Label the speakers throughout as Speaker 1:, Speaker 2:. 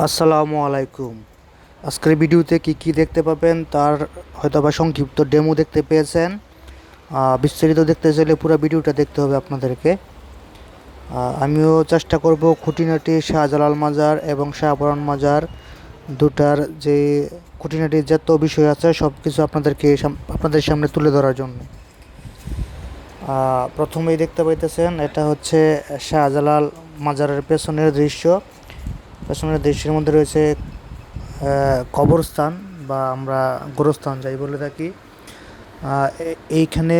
Speaker 1: আসসালামু আলাইকুম। আজকের ভিডিওতে কি দেখতে পাবেন তার হয়তোবা সংক্ষিপ্ত ডেমো দেখতে পেয়েছেন। বিস্তারিত দেখতে চাইলে পুরো ভিডিওটা দেখতে হবে আপনাদেরকে। আমিও চেষ্টা করব খুঁটিনাটি শাহজালাল মাজার এবং শাহপরান মাজার দুটার যে খুঁটিনাটি যত বিষয় আছে সব কিছু আপনাদের সামনে তুলে ধরার জন্য। প্রথমেই দেখতে পাইতেছেন এটা হচ্ছে শাহজালাল মাজারের পেছনের দৃশ্যের মধ্যে রয়েছে কবরস্থান বা আমরা গোরস্থান যাই বলে থাকি। এইখানে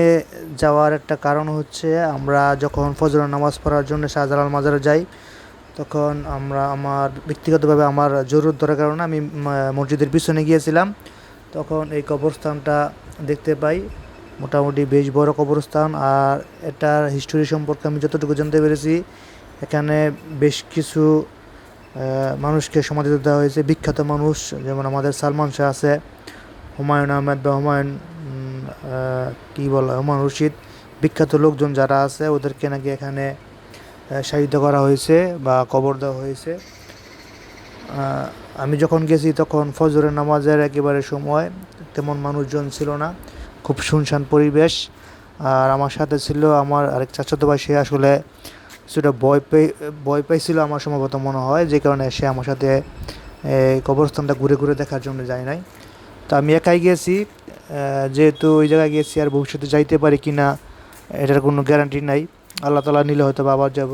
Speaker 1: যাওয়ার একটা কারণ হচ্ছে আমরা যখন ফজরের নামাজ পড়ার জন্য শাহজালাল মাজারে যাই তখন আমার ব্যক্তিগতভাবে আমার জরুরত ধরার কারণে আমি মসজিদের পিছনে গিয়েছিলাম। তখন এই কবরস্থানটা দেখতে পাই, মোটামুটি বেশ বড় কবরস্থান। আর এটার হিস্টোরি সম্পর্কে আমি যতটুকু জানতে পেরেছি, এখানে বেশ কিছু মানুষকে সমাধি দেওয়া হয়েছে, বিখ্যাত মানুষ যেমন আমাদের সালমান শাহ আছে, হুমায়ুন আহমেদ বা হুমায়ুন রশিদ, বিখ্যাত লোকজন যারা আছে ওদেরকে নাকি এখানে শায়িত করা হয়েছে বা কবর দেওয়া হয়েছে। আমি যখন গেছি তখন ফজরের নামাজের একেবারে সময়, তেমন মানুষজন ছিল না, খুব শুনশান পরিবেশ। আর আমার সাথে ছিল আমার আরেক চাচাতো ভাই, সে আসলে কিছুটা ভয় পাইছিল আমার সম্ভবত মনে হয়, যে কারণে সে আমার সাথে এই কবরস্থানটা ঘুরে ঘুরে দেখার জন্য যায় নাই। তো আমি একাই গিয়েছি, যেহেতু ওই জায়গায় গিয়েছি আর ভবিষ্যতে যাইতে পারি কি না এটার কোনো গ্যারান্টি নাই, আল্লাহ তালা নিলে হয়তো আবার যাব।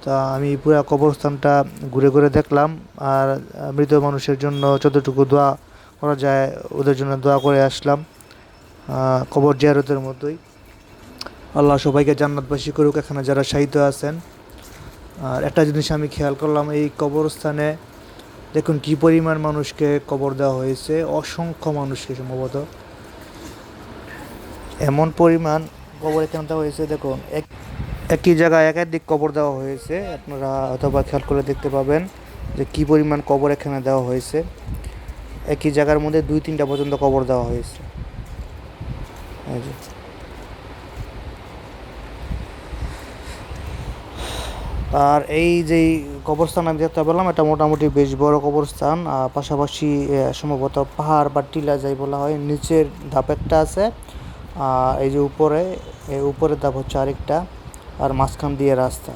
Speaker 1: তা আমি পুরো কবরস্থানটা ঘুরে ঘুরে দেখলাম। আর মৃত মানুষের জন্য যতটুকু দোয়া করা যায় ওদের জন্য দোয়া করে আসলাম, কবর জিয়ারতের মতোই। আল্লাহ সবাইকে জান্নাতবাসী করুক এখানে যারা শাহিদ আছেন। আর একটা জিনিস আমি খেয়াল করলাম, এই কবরস্থানে দেখুন কি পরিমাণ মানুষকে কবর দেওয়া হয়েছে, অসংখ্য মানুষকে, সম্ভবত এমন পরিমাণ কবর এখানে দেওয়া হয়েছে। দেখুন একই জায়গায় একাধিক কবর দেওয়া হয়েছে, আপনারা অথবা খেয়াল করে দেখতে পাবেন যে কি পরিমাণ কবর এখানে দেওয়া হয়েছে। একই জায়গার মধ্যে 2-3টা পর্যন্ত কবর দেওয়া হয়েছে। এই যে আর এই যে কবরস্থান আমি দেখতে পেলাম, এটা মোটামুটি বেশ বড় কবরস্থান। পাশাপাশি সম্ভবত পাহাড় বা টিলা যাই বলা হয়, নিচের ধাপ একটা আছে, এই যে উপরের ধাপ হচ্ছে আরেকটা, আর মাঝখান দিয়ে রাস্তা।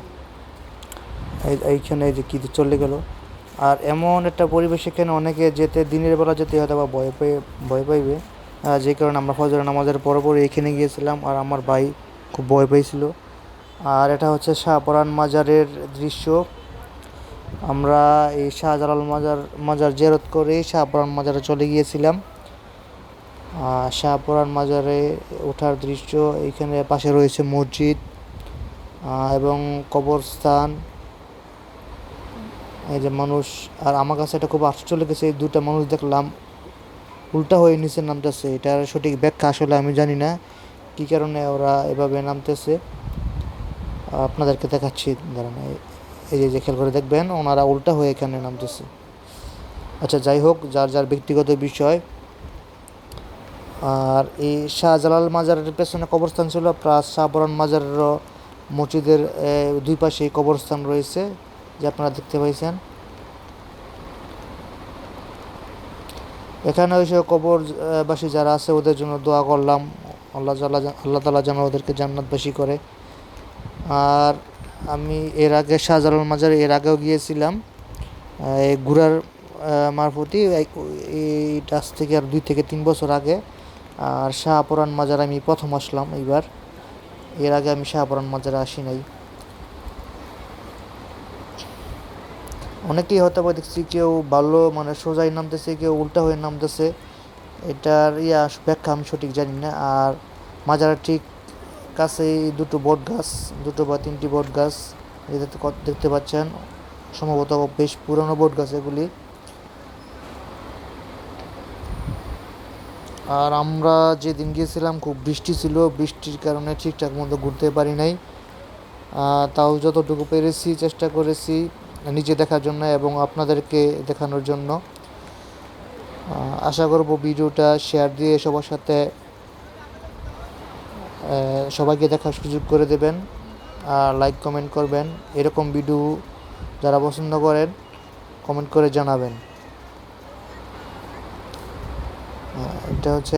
Speaker 1: এইখানে যে কী চলে গেল। আর এমন একটা পরিবেশ, এখানে অনেকে যেতে দিনের বেলা যেতে হয়তো বা ভয় পাইবে, যে কারণে আমরা ফজরের নামাজের পরপরই এখানে গিয়েছিলাম আর আমার ভাই খুব ভয় পেয়েছিল। আর এটা হচ্ছে শাহপরান মাজারের দৃশ্য। আমরা এই শাহজালাল মাজার জিয়ারত করে শাহপরান মাজারে চলে গিয়েছিলাম। শাহপরান মাজারে ওঠার দৃশ্য, এইখানে পাশে রয়েছে মসজিদ এবং কবরস্থান। এই যে মানুষ, আর আমার কাছে এটা খুব আশ্চর্য লেগেছে, এই দুটা মানুষ দেখলাম উল্টা হয়ে নিচে নামতেছে। এটার সঠিক ব্যাখ্যা আসলে আমি জানি না কী কারণে ওরা এভাবে নামতেছে, আপনাদেরকে দেখাচ্ছি দাঁড়ান। এই যে খেয়াল করে দেখবেন ওনারা উল্টা হয়ে এখানে নামতেছে। আচ্ছা, যাই হোক, যার যার ব্যক্তিগত বিষয়। আর এই শাহজালাল মাজারের পেছনে কবরস্থান ছিল, প্লাস শাহপরান মাজারেরও মসজিদের দুই পাশেই কবরস্থান রয়েছে, যে আপনারা দেখতে পাইছেন। এখানে ওই সব কবরবাসী যারা আছে ওদের জন্য দোয়া করলাম, আল্লাহ তাআলা যেন ওদেরকে জান্নাতবাসী করে। আর আমি এর আগে শাহজালাল মাজারে এর আগেও গিয়েছিলাম এই ঘোরার মারফতি, এই আজ থেকে আর 2 থেকে 3 বছর আগে। আর শাহপরান মাজার আমি প্রথম আসলাম এইবার, এর আগে আমি শাহপরান মাজারে আসি নাই। অনেকেই হয়তো বা দেখছি কেউ ভালো মানে সোজাই নামতেছে, কেউ উল্টা হয়ে নামতেছে, এটার ব্যাখ্যা আমি সঠিক জানি না। আর মাজারের ঠিক কাছেই দুটো বা তিনটি বট গাছ দেখতে পাচ্ছেন, সম্ভবত বেশ পুরনো বট গাছ এগুলি। আর আমরা যেদিন গিয়েছিলাম খুব বৃষ্টি ছিল, বৃষ্টির কারণে ঠিকঠাক মতো ঘুরতে পারি নাই। তাও যতটুকু পেরেছি চেষ্টা করেছি নিজে দেখার জন্য এবং আপনাদেরকে দেখানোর জন্য। আশা করব ভিডিওটা শেয়ার দিয়ে সবার সাথে সবাইকে দেখার সুযোগ করে দেবেন, আর লাইক কমেন্ট করবেন। এরকম ভিডিও যারা পছন্দ করেন কমেন্ট করে জানাবেন। এটা হচ্ছে